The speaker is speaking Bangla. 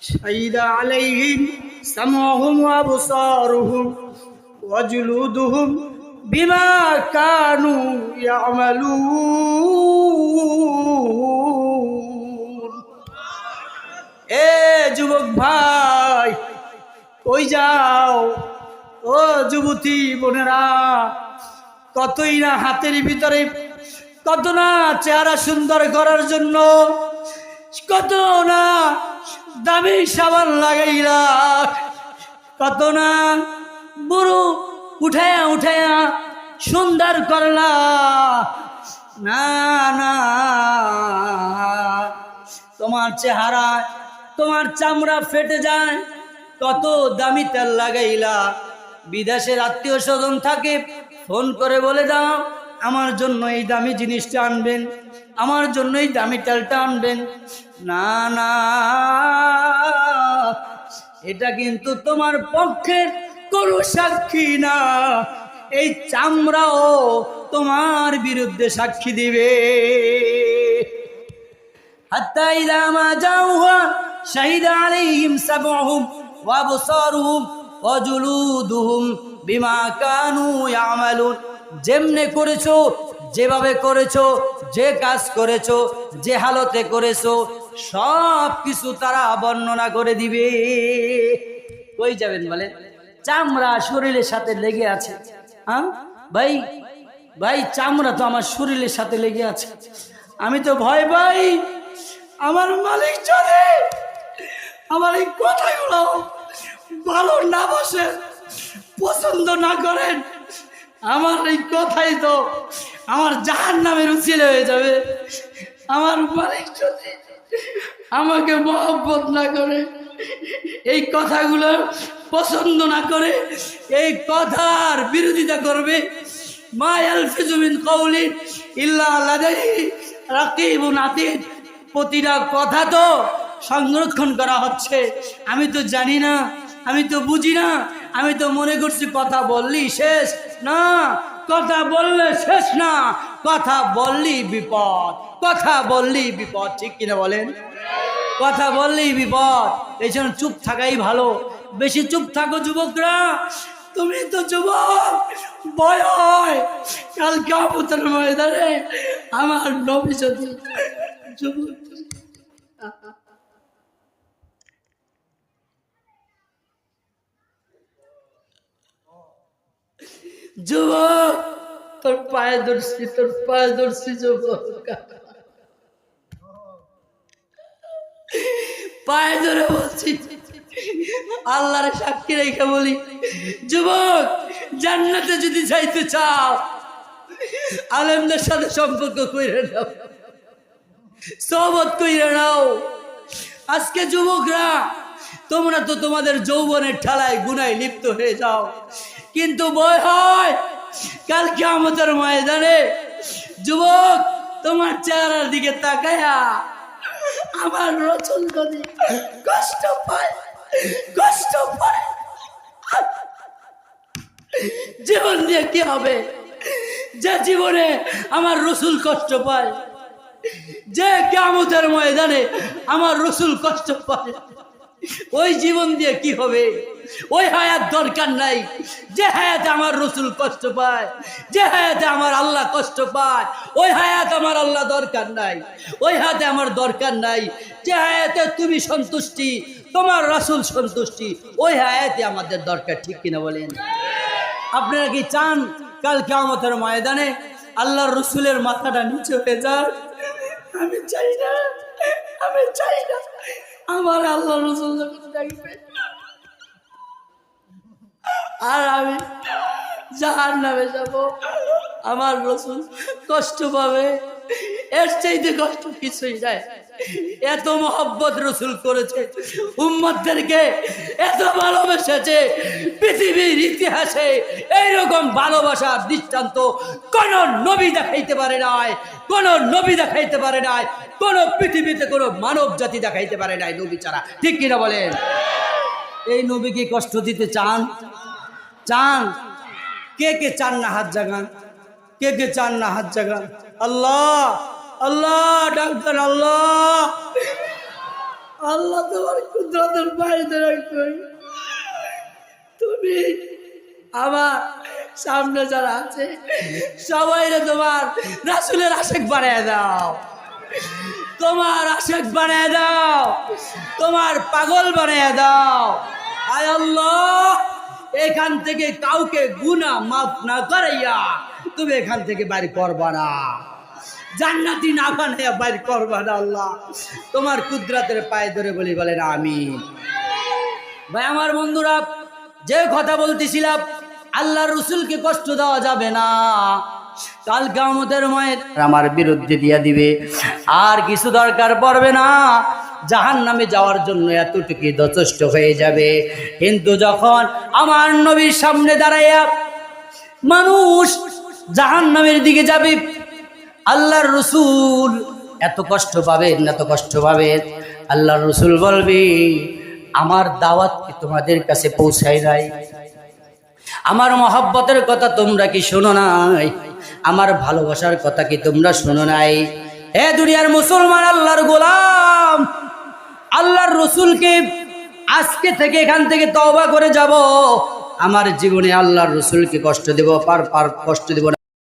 শাহিদা আলাইহিম সামউহুম ওয়া আবসারুহুম ওয়া জুলুদুহুম বিমা কানু ইয়ামালুন। এ যুবক ভাই, কই যাও? ও যুবতী বোনেরা, কতই না হাতের ভিতরে, কত না চেহারা সুন্দর করার জন্য, কত না দামি সাবান লাগাইলা, কত না বুড়ো উঠায়া উঠায়া সুন্দর করলা। না না, তোমার চেহারা, তোমার চামড়া ফেটে যায়। কত দামি তেল লাগাইলা, বিদেশের আত্মীয় স্বজন থাকে, ফোন করে বলে দাও আমার জন্য এই দামি জিনিসটা আনবেন, আমার জন্য এই দামি তেলটা আনবেন। না না, এটা কিন্তু তোমার পক্ষের কোনো সাক্ষী না। এই চামড়াও তোমার বিরুদ্ধে সাক্ষী দিবে। হাত্তা ইযা মা জাউহা শাহিদা আলাইহিম সাবউহুম ওয়া আবসারুহুম ওয়া জুলুদুহুম বিমা কানু ইয়ামালুন। যেমনে করেছো, যেভাবে করেছো, যে কাজ করেছো, যে হালতে করেছো, সব কিছু তারা বর্ণনা করে দিবে। কই যাবেন বলেন? চামড়া শরীরের সাথে লেগে আছে। হ্যাঁ ভাই, ভাই চামড়া তো আমার শরীরের সাথে লেগে আছে। আমি তো ভয় পাই আমার মালিক যদি আমার এই কথাগুলো ভালো না বসে, পছন্দ না করেন, আমার এই কথাই তো আমার জাহান্নামের উছিলা হয়ে যাবে। আমার মালিক যদি আমাকে মহব্বত না করে, এই কথাগুলো পছন্দ না করে, এই কথার বিরোধিতা করবে, মা ইয়ালফিজু মিন কাউলিন ইল্লা লাদাইহি রাকিবুন আতীদ। প্রতিটা কথা তো সংরক্ষণ করা হচ্ছে। আমি তো জানি না, আমি তো বুঝি না, আমি তো মনে করছি কথা বললি শেষ। না, কথা বললে শেষ না, কথা বললি বিপদ, কথা বললি বিপদ। ঠিক কিনা বলেন? কথা বললেই বিপদ। এই জন্য চুপ থাকাই ভালো। বেশি চুপ থাকো যুবকরা, তুমি তো যুবক, ভয় হয় কাল কিয়ামতের ময়দানে আমার নবী যদি যুবক। যুবক, তোর পায়ে ধরছি, তোর পায়ে ধরছি যুবক, পায়ে ধরে বলছি, আল্লাহর সাক্ষী রেখে বলি, যুবক জান্নাতে যদি যাইতে চাও, আলেমদের সাথে সম্পর্ক কইরে নাও, সোহবত কইরে নাও। আজকে যুবকরা, তোমরা তো তোমাদের যৌবনের ঠালায় গুনায় লিপ্ত হয়ে যাও, কিন্তু ভয় হয় কাল কিয়ামতের ময়দানে যুবক তোমার চেহারার দিকে তাকায়া আমার রাসূল যদি কষ্ট পায়, কষ্ট পায়, জীবন দিয়ে কি হবে? যে জীবনে আমার রাসূল কষ্ট পায়, যে কিয়ামতের ময়দানে আমার রাসূল কষ্ট পায়, ওই জীবন দিয়ে কি হবে? ওই হায়াত দরকার নাই। যে হায়াতে আমার রাসূল কষ্ট পায়, যে হায়াতে আমার আল্লাহ কষ্ট পায়, ওই হায়াত আমার আল্লাহ দরকার নাই, ওই হায়াতে আমার দরকার নাই। যে হায়াতে তুমি সন্তুষ্টি, তোমার রাসূল সন্তুষ্টি, ওই হায়াতে আমাদের দরকার। ঠিক কিনা বলেন? আপনারা কি চান কাল কিয়ামতের ময়দানে আল্লাহর রাসূলের মাথাটা নিচে হয়ে যাক? আমি চাই না, আমি চাই না। আমার আল্লাহ রাসূল যখন দেখবে আর আমি জাহান্নামে যাব, আমার রাসূল কষ্ট পাবে। এর চাইতে কষ্ট কিছুই নাই। এত মহব্বত রাসূল করেছে, উম্মতদেরকে এত ভালোবেসেছে, পৃথিবীর ইতিহাসে এইরকম ভালোবাসার দৃষ্টান্ত কোন নবী দেখাইতে পারে নাই, কোন নবী দেখাইতে পারে নাই, কোন পৃথিবীতে কোন মানব জাতি দেখাইতে পারে নাই নবী ছাড়া। ঠিক কিনা বলেন? এই নবীকে কষ্ট দিতে চান? চান? কে কে চান না হাত জাগান? কে কে চান না হাত জাগান? আল্লাহ আল্লাহ ডাক্তার, আল্লাহ আল্লাহ তোমার কুদরতের বাইরে রাখবে। তুমি আমার সামনে যারা আছে সবাইরে তোমার রাসূলের আশিক বানায় দাও, তোমার আশিক বানায় দাও, তোমার পাগল বানায় দাও। আয় আল্লাহ, এখান থেকে কাউকে গুনাহ মাফ না করাইয়া তুমি এখান থেকে বাইরে করবা না, জান্নাতি না বানাইয়া বাইরে করবা না। আল্লাহ তোমার কুদরতের পায়ে ধরে বলি, বলেন আমিন। ভাই আমার বন্ধুরা, যে কথা বলতেছিলাম, আল্লাহর রাসূলকে কষ্ট দেওয়া যাবে না। কাল কিয়ামতের ময়দানে আমার বিরুদ্ধে দিয়া দিবে, আর কিছু দরকার পড়বে না, জাহান্নামে যাওয়ার জন্য এতটুকু যথেষ্ট হয়ে যাবে। কিন্তু যখন আমার নবীর সামনে দাঁড়াইয়া মানুষ জাহান্নামের দিকে যাবে, আল্লাহর রাসূল এত কষ্ট পাবেন, এত কষ্ট পাবেন। আল্লাহর রাসূল বলবে, আমার দাওয়াত কি তোমাদের কাছে পৌঁছায় নাই? আমার মহব্বতের কথা তোমরা কি শোনো নাই? আমার ভালোবাসার কথা কি তোমরা শোনো নাই? হে দুনিয়ার মুসলমান, আল্লাহর গোলাম, আল্লাহর রাসূলকে আজকে থেকে এখান থেকে তওবা করে যাব। আমার জীবনে আল্লাহর রাসূলকে কষ্ট দেব, কষ্ট দেব না।